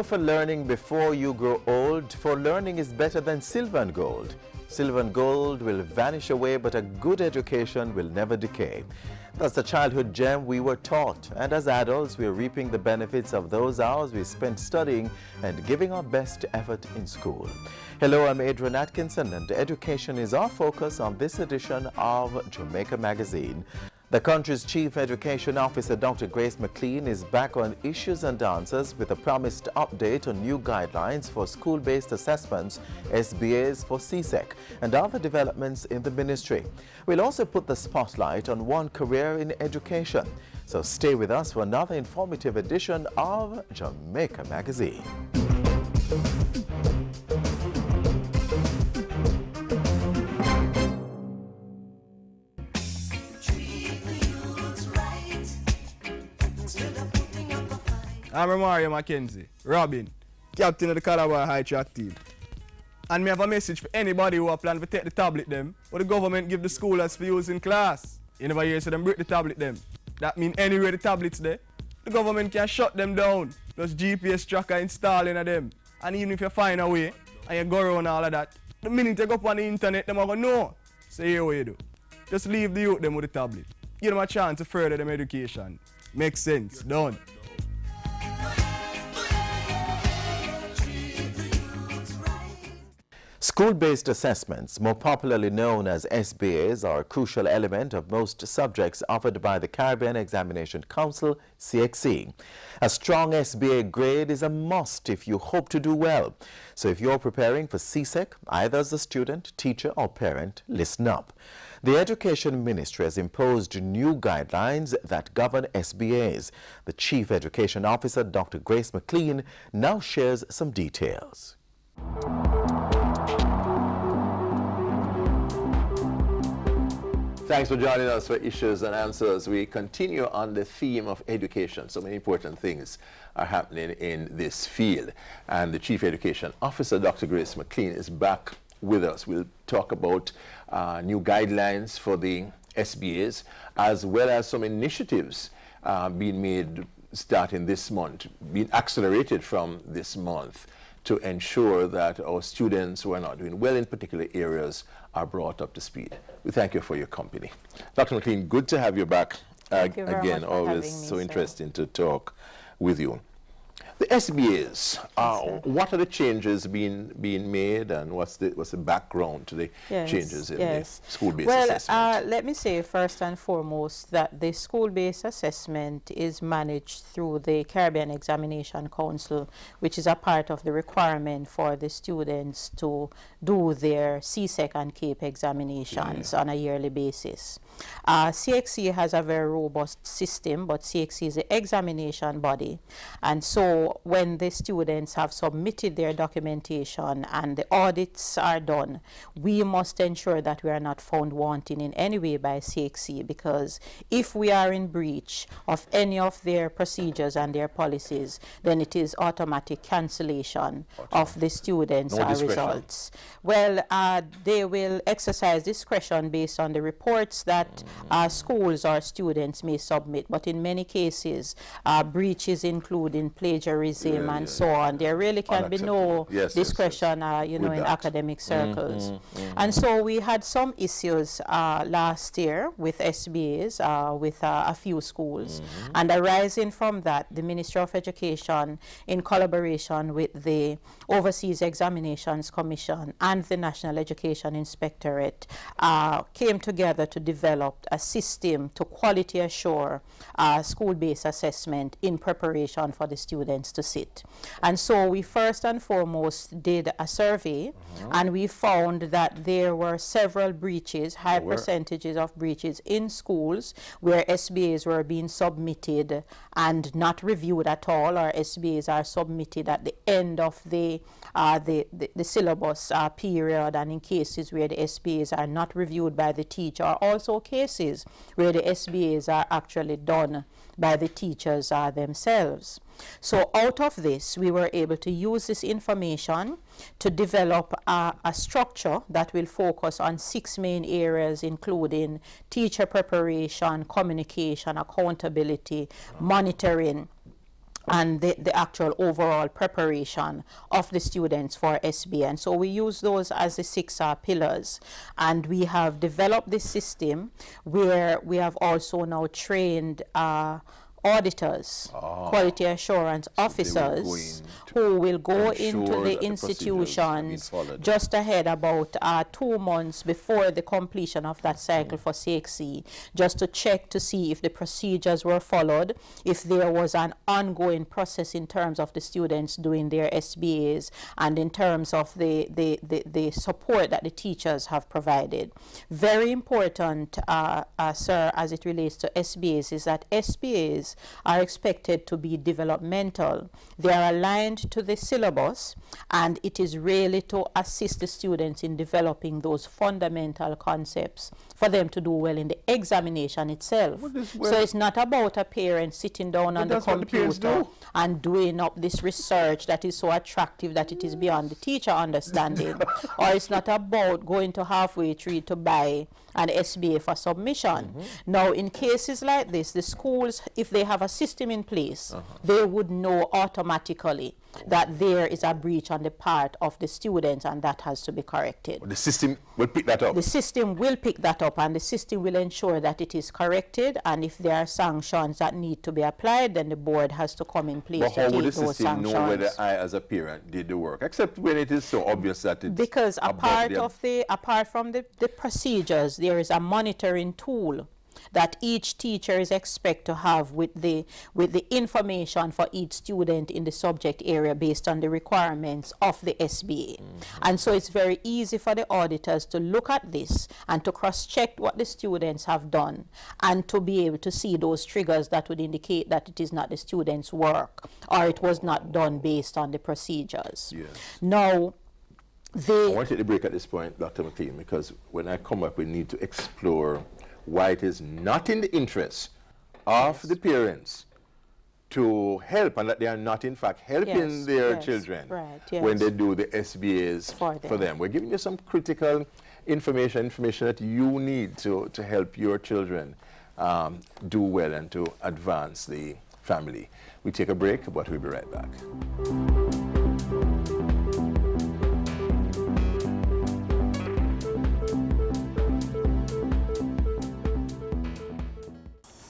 for learning before you grow old, for learning is better than silver and gold. Silver and gold will vanish away, but a good education will never decay. That's the childhood gem we were taught, and as adults we are reaping the benefits of those hours we spent studying and giving our best effort in school. Hello, I'm Adrian Atkinson, and education is our focus on this edition of Jamaica Magazine. The country's Chief Education Officer, Dr. Grace McLean, is back on Issues and Answers with a promised update on new guidelines for school-based assessments, SBAs for CSEC, and other developments in the ministry. We'll also put the spotlight on one career in education. So stay with us for another informative edition of Jamaica Magazine. I'm Mario Mackenzie, Robin, captain of the Calabar High Track team. And me have a message for anybody who are planning to take the tablet them, but the government give the school as for use in class. You never hear so them break the tablet them. That mean anywhere the tablets there, the government can shut them down. Plus GPS tracker installing of them. And even if you find a way and you go around all of that, the minute you go up on the internet, them are going to know. So here what you do. Just leave the youth them with the tablet. Give them a chance to further them education. Makes sense. Done. School-based assessments, more popularly known as SBAs, are a crucial element of most subjects offered by the Caribbean Examination Council, CXC. A strong SBA grade is a must if you hope to do well. So if you're preparing for CSEC, either as a student, teacher or parent, listen up. The Education Ministry has imposed new guidelines that govern SBAs. The Chief Education Officer, Dr. Grace McLean, now shares some details. Thanks for joining us for Issues and Answers. We continue on the theme of education. So many important things are happening in this field. And the Chief Education Officer, Dr. Grace McLean, is back with us. We'll talk about new guidelines for the SBAs, as well as some initiatives being made starting this month, being accelerated from this month, to ensure that our students who are not doing well in particular areas are brought up to speed. We thank you for your company. Dr. McLean, good to have you back again. Always so interesting to talk with you. The SBAs, what are the changes being made, and what's the background to the changes in the school-based assessment? Well, let me say first and foremost that the school-based assessment is managed through the Caribbean Examination Council, which is a part of the requirement for the students to do their CSEC and CAPE examinations on a yearly basis. CXC has a very robust system, but CXC is the examination body, and so when the students have submitted their documentation and the audits are done, we must ensure that we are not found wanting in any way by CXC, because if we are in breach of any of their procedures and their policies, then it is automatic cancellation of the students' results. Well, they will exercise discretion based on the reports that schools or students may submit, but in many cases, breaches including plagiarism and so on. There really can be no discretion, you know, in academic circles. And so we had some issues last year with SBAs, with a few schools. And arising from that, the Ministry of Education, in collaboration with the Overseas Examinations Commission and the National Education Inspectorate, came together to develop a system to quality assure school-based assessment in preparation for the students to sit. And so we first and foremost did a survey, and we found that there were several breaches, high percentages of breaches in schools where SBAs were being submitted and not reviewed at all, or SBAs are submitted at the end of the syllabus period, and in cases where the SBAs are not reviewed by the teacher, or also cases where the SBAs are actually done by the teachers themselves. So out of this, we were able to use this information to develop a structure that will focus on 6 main areas, including teacher preparation, communication, accountability, monitoring, and the actual overall preparation of the students for SBA. And so we use those as the 6 pillars. And we have developed this system where we have also now trained auditors, quality assurance officers, who will go into the institutions just ahead, about 2 months before the completion of that cycle for CXC, just to check to see if the procedures were followed, if there was an ongoing process in terms of the students doing their SBAs, and in terms of the support that the teachers have provided. Very important, sir, as it relates to SBAs, is that SBAs are expected to be developmental. They are aligned to the syllabus, and it is really to assist the students in developing those fundamental concepts for them to do well in the examination itself. So it's not about a parent sitting down on the computer and doing up this research that is so attractive that it is beyond the teacher understanding, or it's not about going to halfway tree to buy an SBA for submission. Now, in cases like this, the schools, if they have a system in place, they would know automatically that there is a breach on the part of the students, and that has to be corrected. The system will pick that up? The system will pick that up, and the system will ensure that it is corrected, and if there are sanctions that need to be applied, then the board has to come in place to take those sanctions. But how would the system know whether I, as a parent, did the work, except when it is so obvious that it's... Because apart from the procedures, there is a monitoring tool that each teacher is expected to have with the information for each student in the subject area based on the requirements of the SBA. And so it's very easy for the auditors to look at this and to cross-check what the students have done, and to be able to see those triggers that would indicate that it is not the student's work, or it was not done based on the procedures. Now, I want to take a break at this point, Dr. McLean, because when I come up, we need to explore why it is not in the interest of the parents to help, and that they are not in fact helping their children when they do the SBAs for them. We're giving you some critical information that you need to help your children do well and to advance the family. We take a break, but we'll be right back.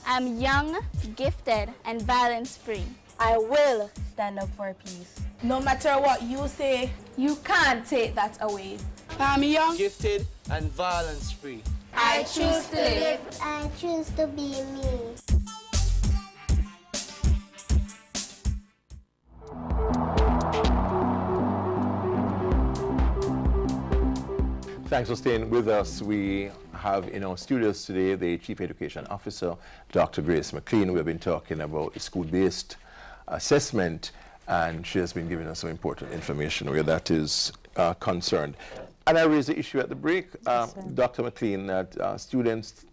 I'm young, gifted, and violence-free. I will stand up for peace. No matter what you say, you can't take that away. I'm young, gifted, and violence-free. I choose to live. I choose to be me. Thanks for staying with us. We have in our studios today the Chief Education Officer, Dr. Grace McLean. We've been talking about the school-based assessment, and she has been giving us some important information where that is concerned. And I raised the issue at the break, Dr. McLean, that students,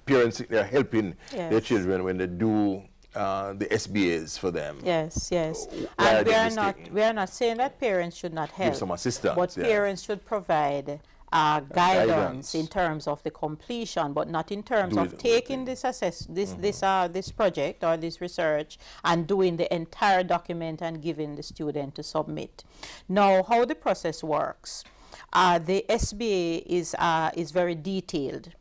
parents, they're helping their children when they do the SBAs for them. Yes. And we are not saying that parents should not help. Give some assistance. But parents should provide guidance in terms of the completion, but not in terms of taking this this project or this research and doing the entire document and giving the student to submit. Now, how the process works, the SBA is very detailed.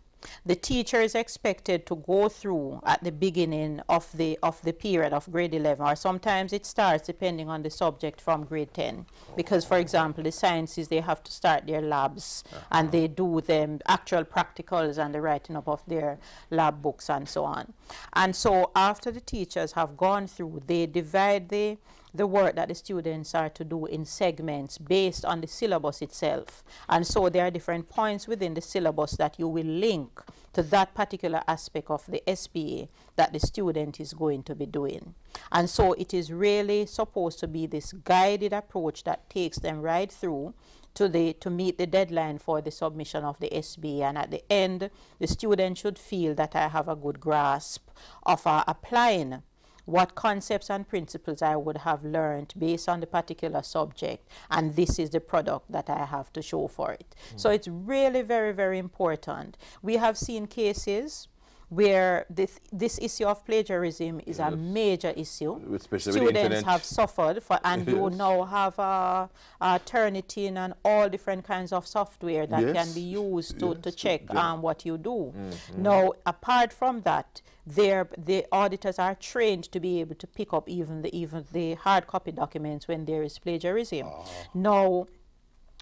The teacher is expected to go through at the beginning of the period of grade 11, or sometimes it starts depending on the subject from grade 10. Because, for example, the sciences, they have to start their labs and they do them actual practicals and the writing up of their lab books and so on. And so after the teachers have gone through, they divide the work that the students are to do in segments based on the syllabus itself. And so there are different points within the syllabus that you will link to that particular aspect of the SBA that the student is going to be doing. And so it is really supposed to be this guided approach that takes them right through to meet the deadline for the submission of the SBA. And at the end, the student should feel that I have a good grasp of applying what concepts and principles I would have learned based on the particular subject, and this is the product that I have to show for it. So it's really very, very important. We have seen cases where this issue of plagiarism is a major issue. Especially Students have suffered, and you now have Turnitin and all different kinds of software that can be used to check what you do. Now, apart from that, the auditors are trained to be able to pick up even the hard copy documents when there is plagiarism. Now,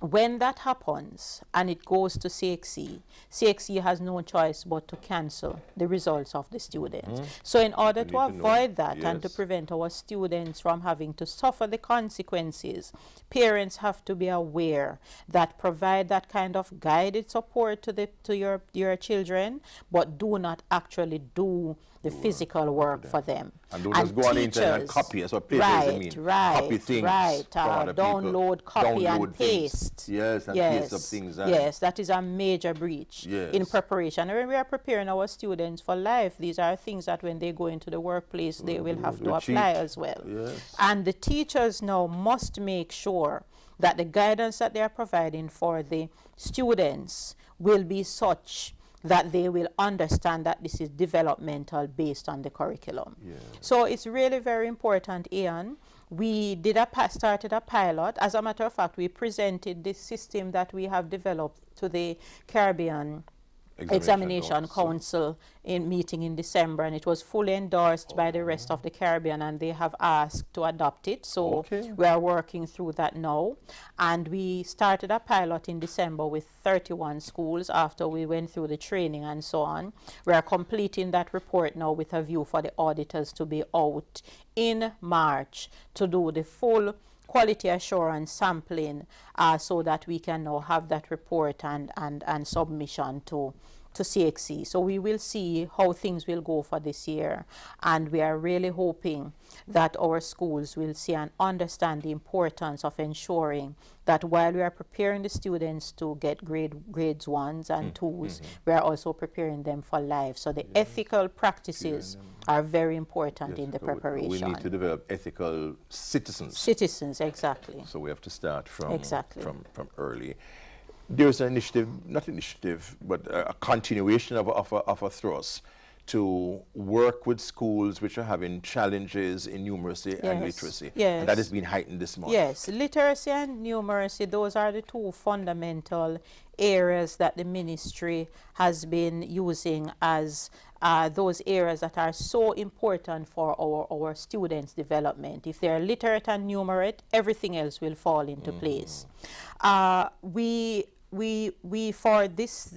when that happens and it goes to CXC, CXC has no choice but to cancel the results of the students. So in order to avoid that and to prevent our students from having to suffer the consequences, parents have to be aware that provide that kind of guided support to your children, but do not actually do the physical work for them. And don't just go on the internet and copy. That's what plagiarism means. Copy things from other download, people. Copy and paste. Yes, and paste up things. Yes, that is a major breach in preparation. And when we are preparing our students for life, these are things that when they go into the workplace, they will have to apply as well. And the teachers now must make sure that the guidance that they are providing for the students will be such that they will understand that this is developmental based on the curriculum. So it's really very important, Ian. We started a pilot. As a matter of fact, we presented this system that we have developed to the Caribbean Examination Council in meeting in December, and it was fully endorsed by the rest of the Caribbean, and they have asked to adopt it. So we are working through that now, and we started a pilot in December with 31 schools after we went through the training and so on. We are completing that report now with a view for the auditors to be out in March to do the full quality assurance sampling so that we can now have that report and submission to CXC. So we will see how things will go for this year, and we are really hoping that our schools will see and understand the importance of ensuring that while we are preparing the students to get grades 1s and 2s, we are also preparing them for life. So the ethical practices are very important in the preparation. We need to develop ethical citizens. Citizens, exactly. So we have to start from early. There's an initiative, not initiative, but a continuation of a thrust to work with schools which are having challenges in numeracy and literacy. And that has been heightened this month. Yes, literacy and numeracy, those are the two fundamental areas that the ministry has been using as those areas that are so important for our students' development. If they're literate and numerate, everything else will fall into place. We for this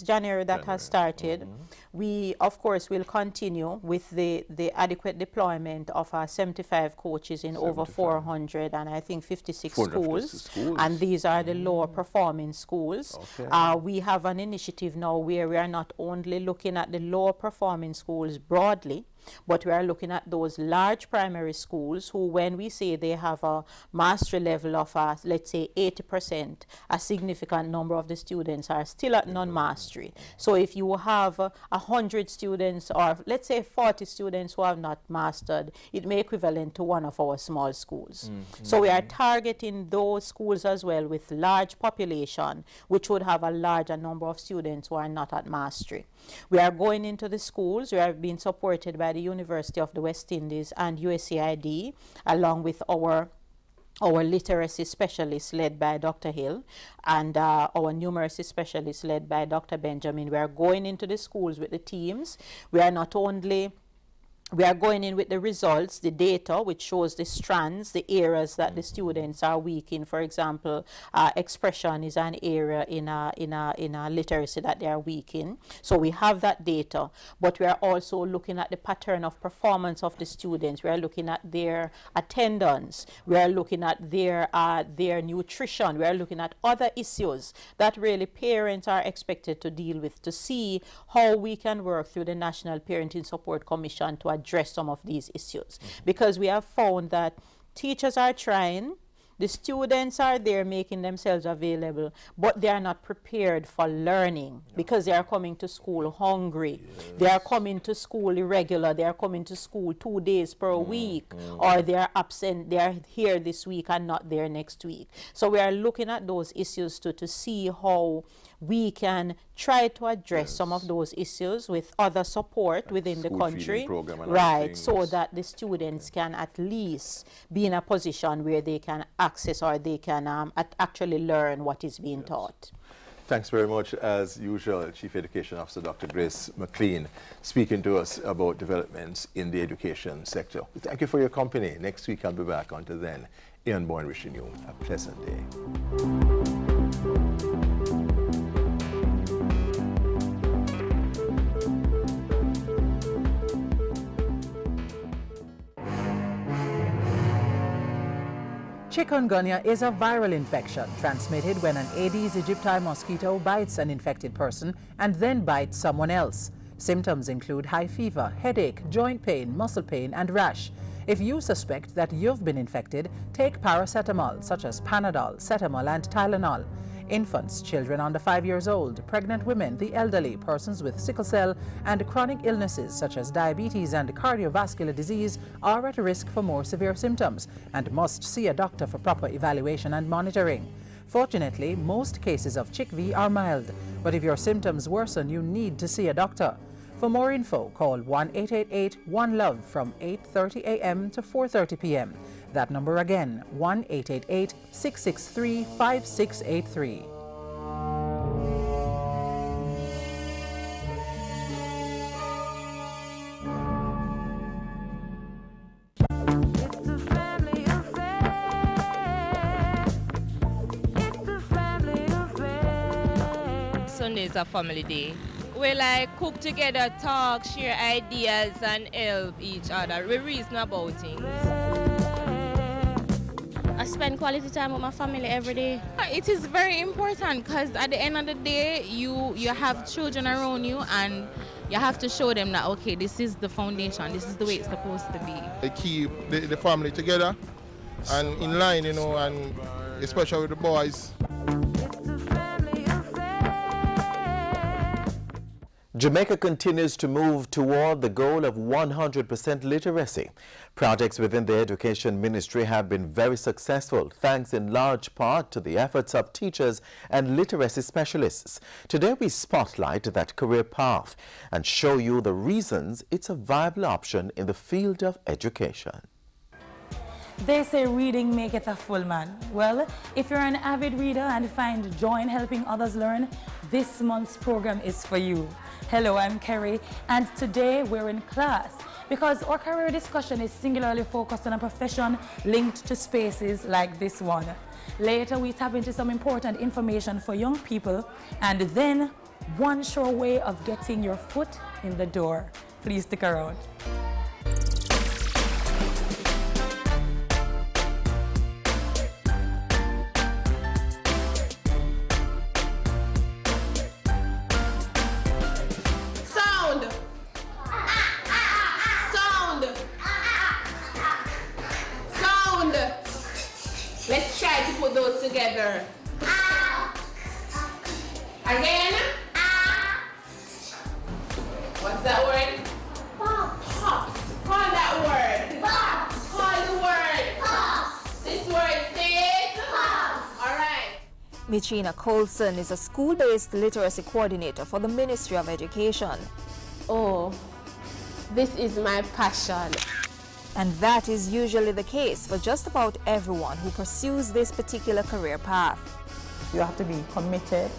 January that has started, we of course will continue with the adequate deployment of our 75 coaches in over 400 and I think 56 schools, and these are the lower performing schools. We have an initiative now where we are not only looking at the lower performing schools broadly, but we are looking at those large primary schools who, when we say they have a mastery level of, let's say, 80%, a significant number of the students are still at non-mastery. So if you have 100 students, or let's say 40 students who have not mastered, it may equivalent to one of our small schools. So we are targeting those schools as well with large population, which would have a larger number of students who are not at mastery. We are going into the schools. We are being supported by the University of the West Indies and USAID, along with our literacy specialists led by Dr. Hill and our numeracy specialists led by Dr. Benjamin. We are going into the schools with the teams. We are not only going in with the results, the data, which shows the strands, the areas that the students are weak in. For example, expression is an area in a literacy that they are weak in. So we have that data, but we are also looking at the pattern of performance of the students. We are looking at their attendance. We are looking at their nutrition. We are looking at other issues that really parents are expected to deal with, to see how we can work through the National Parenting Support Commission to address some of these issues. Because we have found that teachers are trying, The students are there making themselves available, but they are not prepared for learning because they are coming to school hungry. Yes. They are coming to school irregular. They are coming to school 2 days per week, or they are absent. They are here this week and not there next week. So we are looking at those issues to see how we can try to address some of those issues with other support within the country, right, so that the students can at least be in a position where they can access or they can actually learn what is being taught. Thanks very much, as usual, Chief Education Officer Dr. Grace McLean, speaking to us about developments in the education sector. Thank you for your company. Next week I'll be back. Until then, Ian Boyne wishing you a pleasant day. Chikungunya is a viral infection transmitted when an Aedes aegypti mosquito bites an infected person and then bites someone else. Symptoms include high fever, headache, joint pain, muscle pain, and rash. If you suspect that you've been infected, take paracetamol, such as Panadol, Cetamol, and Tylenol. Infants, children under 5 years old, pregnant women, the elderly, persons with sickle cell, and chronic illnesses such as diabetes and cardiovascular disease are at risk for more severe symptoms and must see a doctor for proper evaluation and monitoring. Fortunately, most cases of CHIKV are mild, but if your symptoms worsen, you need to see a doctor. For more info, call 1-888-1-LOVE from 8:30 a.m. to 4:30 p.m. That number again, 1-888-663-5683. Sunday is a family day. We like cook together, talk, share ideas, and help each other. We reason about things. I spend quality time with my family every day. It is very important because at the end of the day, you have children around you and you have to show them that, okay, this is the foundation, this is the way it's supposed to be. They keep the family together and in line, you know, and especially with the boys. Jamaica continues to move toward the goal of 100% literacy. Projects within the Education Ministry have been very successful, thanks in large part to the efforts of teachers and literacy specialists. Today we spotlight that career path and show you the reasons it's a viable option in the field of education. They say reading maketh a full man. Well, if you're an avid reader and find joy in helping others learn, this month's program is for you. Hello, I'm Kerry, and today we're in class because our career discussion is singularly focused on a profession linked to spaces like this one. Later, we tap into some important information for young people, and then one sure way of getting your foot in the door. Please stick around. Let's try to put those together. Again. What's that word? Pops. Pops. Call that word. Pops. Call the word. Pops. This word says pops. All right. Michina Colson is a school-based literacy coordinator for the Ministry of Education. Oh, this is my passion. And that is usually the case for just about everyone who pursues this particular career path. You have to be committed.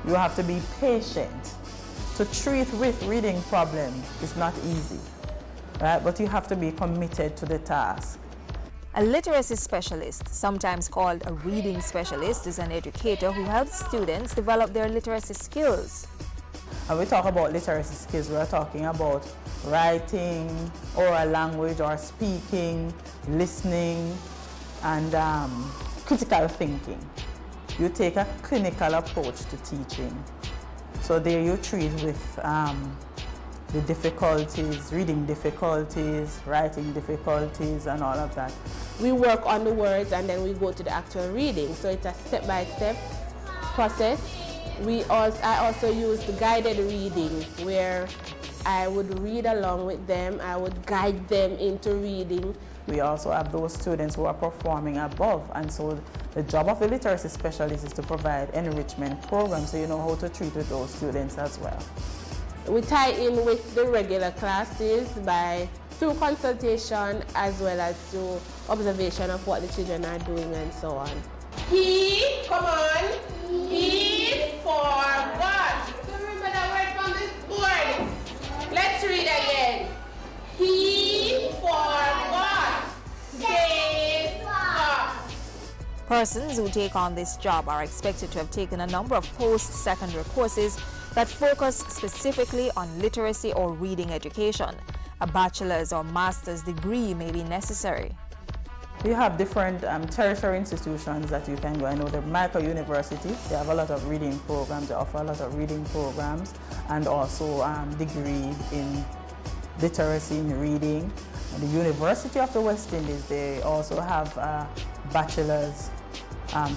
You have to be patient. To treat with reading problems is not easy, right? But you have to be committed to the task. A literacy specialist, sometimes called a reading specialist, is an educator who helps students develop their literacy skills. And we talk about literacy skills, we're talking about writing, oral language or speaking, listening, and critical thinking. You take a clinical approach to teaching. So there you treat with the difficulties, reading difficulties, writing difficulties, and all of that. we work on the words and then we go to the actual reading. So it's a step-by-step process. I also use the guided reading where I would read along with them. I would guide them into reading. We also have those students who are performing above, and so the job of the literacy specialist is to provide enrichment programs so you know how to treat with those students as well. We tie in with the regular classes through consultation as well as through observation of what the children are doing and so on. He, come on, he forgot. So remember that word from this board. Let's read again. He forgot. Say stop. Persons who take on this job are expected to have taken a number of post-secondary courses that focus specifically on literacy or reading education. A bachelor's or master's degree may be necessary. You have different tertiary institutions that you can go. I know the Jamaica University, they have a lot of reading programs, they offer a lot of reading programs, and also degree in literacy in reading. And the University of the West Indies, they also have a bachelor's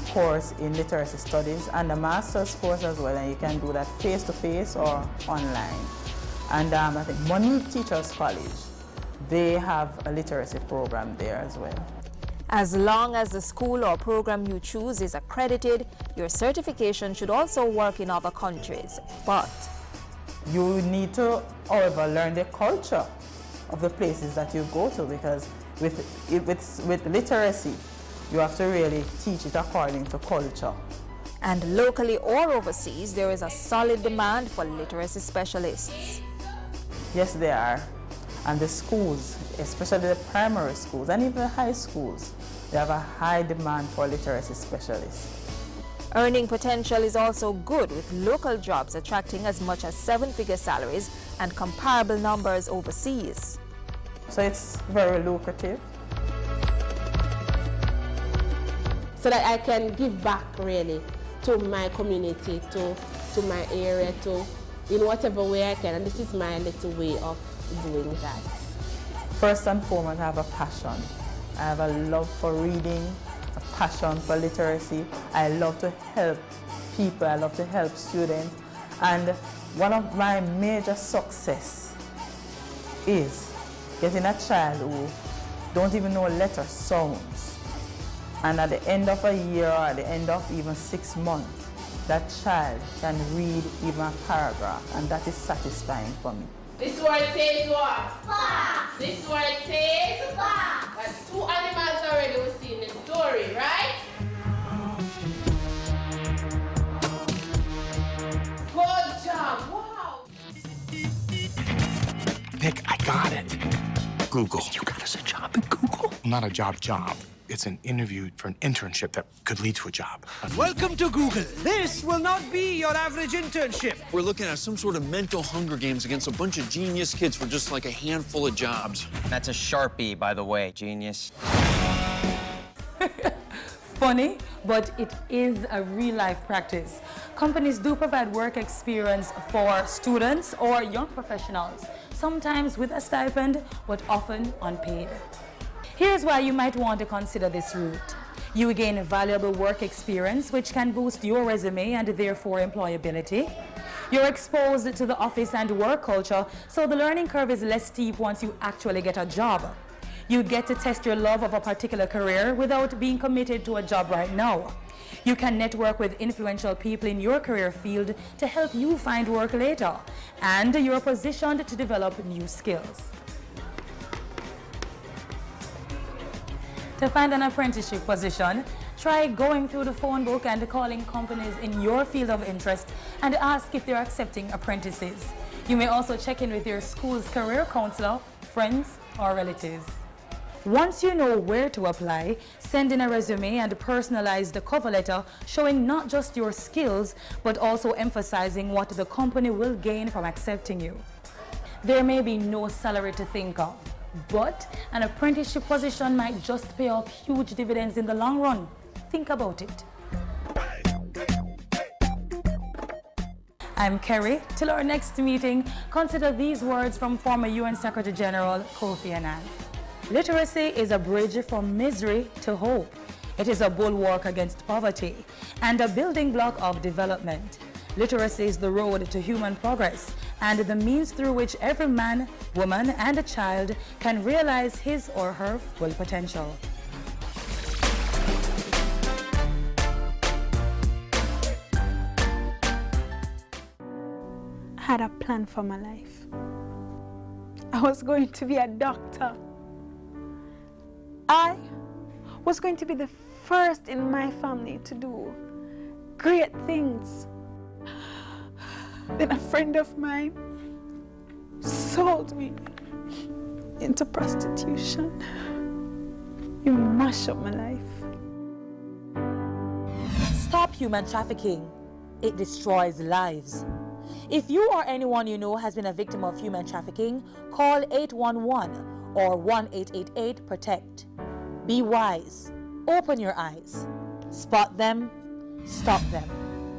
course in literacy studies and a master's course as well, and you can do that face-to-face or online. And I think Monique Teachers College, they have a literacy program there as well. As long as the school or program you choose is accredited, your certification should also work in other countries. But you need to, however, learn the culture of the places that you go to, because with literacy, you have to really teach it according to culture. And locally or overseas, there is a solid demand for literacy specialists. Yes, there are. And the schools, especially the primary schools and even the high schools, they have a high demand for literacy specialists. Earning potential is also good, with local jobs attracting as much as 7-figure salaries and comparable numbers overseas. So it's very lucrative. So that I can give back really to my community, to my area, in whatever way I can. And this is my little way of doing that. First and foremost, I have a passion. I have a love for reading, a passion for literacy. I love to help people, I love to help students. And one of my major success is getting a child who don't even know letter sounds. And at the end of a year or at the end of even 6 months, that child can read even a paragraph, and that is satisfying for me. This word says what? Fox. This word says fox. That's 2 animals already we see in the story, right? Good job. Wow. Nick, I got it. Google. You got us a job at Google? Not a job. It's an interview for an internship that could lead to a job. Welcome to Google. This will not be your average internship. We're looking at some sort of mental Hunger Games against a bunch of genius kids for just like a handful of jobs. That's a Sharpie, by the way, genius. Funny, but it is a real-life practice. Companies do provide work experience for students or young professionals, sometimes with a stipend, but often unpaid. Here's why you might want to consider this route. You gain valuable work experience, which can boost your resume and therefore employability. You're exposed to the office and work culture, so the learning curve is less steep once you actually get a job. You get to test your love of a particular career without being committed to a job right now. You can network with influential people in your career field to help you find work later, and you're positioned to develop new skills. To find an apprenticeship position, try going through the phone book and calling companies in your field of interest and ask if they're accepting apprentices. You may also check in with your school's career counselor, friends, or relatives. Once you know where to apply, send in a resume and personalize the cover letter showing not just your skills, but also emphasizing what the company will gain from accepting you. There may be no salary to think of, but an apprenticeship position might just pay off huge dividends in the long run. Think about it. I'm Kerry. Till our next meeting, consider these words from former UN Secretary General Kofi Annan. Literacy is a bridge from misery to hope. It is a bulwark against poverty and a building block of development. Literacy is the road to human progress and the means through which every man, woman, and a child can realize his or her full potential. I had a plan for my life. I was going to be a doctor. I was going to be the first in my family to do great things. Then a friend of mine sold me into prostitution. You mash up my life. Stop human trafficking. It destroys lives. If you or anyone you know has been a victim of human trafficking, call 811 or 1-888-PROTECT. Be wise. Open your eyes. Spot them. Stop them.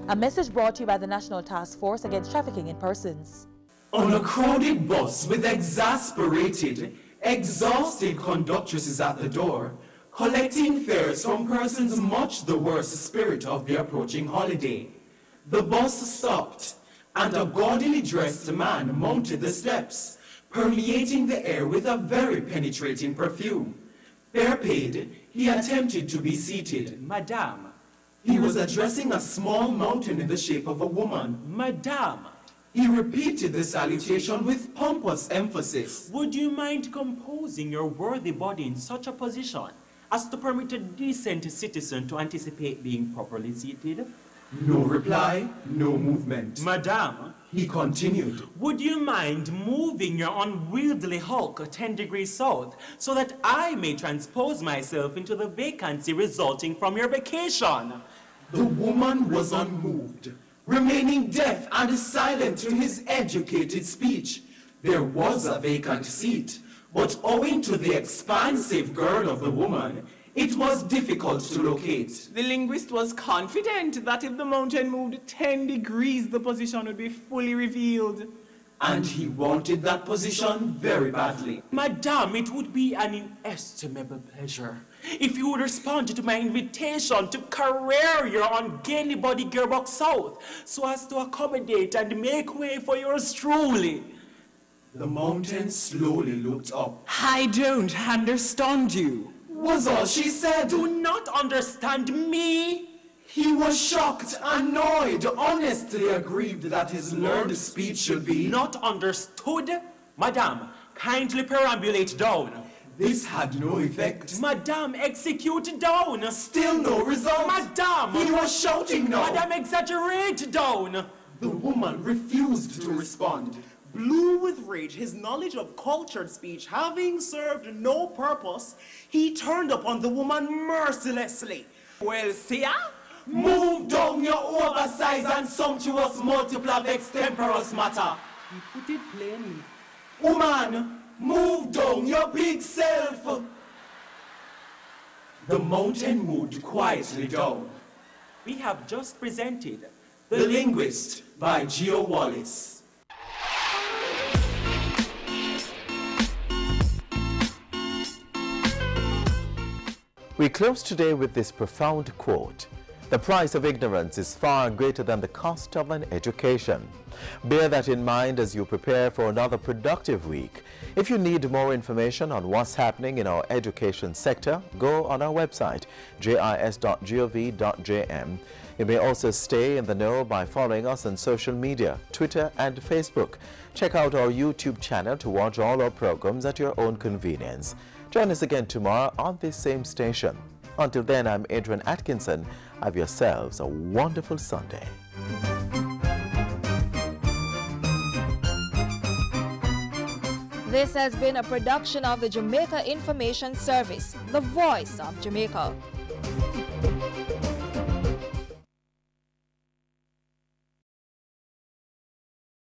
A message brought to you by the National Task Force Against Trafficking in Persons. On a crowded bus with exasperated, exhausted conductresses at the door, collecting fares from persons much the worse spirit of the approaching holiday. The bus stopped, and a gaudily dressed man mounted the steps, permeating the air with a very penetrating perfume. Fare paid, he attempted to be seated. Madame. He was addressing a small mountain in the shape of a woman. Madame. He repeated the salutation with pompous emphasis. Would you mind composing your worthy body in such a position as to permit a decent citizen to anticipate being properly seated? No reply, no movement. Madame, he continued, would you mind moving your unwieldy hulk 10 degrees south so that I may transpose myself into the vacancy resulting from your vacation? The woman was unmoved, remaining deaf and silent to his educated speech. There was a vacant seat, but owing to the expansive girth of the woman, it was difficult to locate. The linguist was confident that if the mountain moved 10 degrees, the position would be fully revealed. And he wanted that position very badly. Madame, it would be an inestimable pleasure if you would respond to my invitation to career your ungainly body gearbox south so as to accommodate and make way for yours truly. The mountain slowly looked up. I don't understand you. Was all she said. Do not understand me. He was shocked, annoyed, honestly aggrieved that his learned speech should be not understood. Madame, kindly perambulate down. This had no effect. Madame, execute down. Still no result. Madame. He was shouting now. Madame, exaggerate down. The woman refused to respond. Blue with rage, his knowledge of cultured speech having served no purpose, he turned upon the woman mercilessly. Well, see ya? Move down your oversized and sumptuous multiple of extemporous matter. He put it plainly. Woman, move down your big self. The mountain moved quietly down. We have just presented The Linguist by Geo Wallace. We close today with this profound quote. The price of ignorance is far greater than the cost of an education. Bear that in mind as you prepare for another productive week. If you need more information on what's happening in our education sector, go on our website, jis.gov.jm. You may also stay in the know by following us on social media, Twitter and Facebook. Check out our YouTube channel to watch all our programs at your own convenience. Join us again tomorrow on this same station. Until then, I'm Adrian Atkinson. Have yourselves a wonderful Sunday. This has been a production of the Jamaica Information Service, the voice of Jamaica.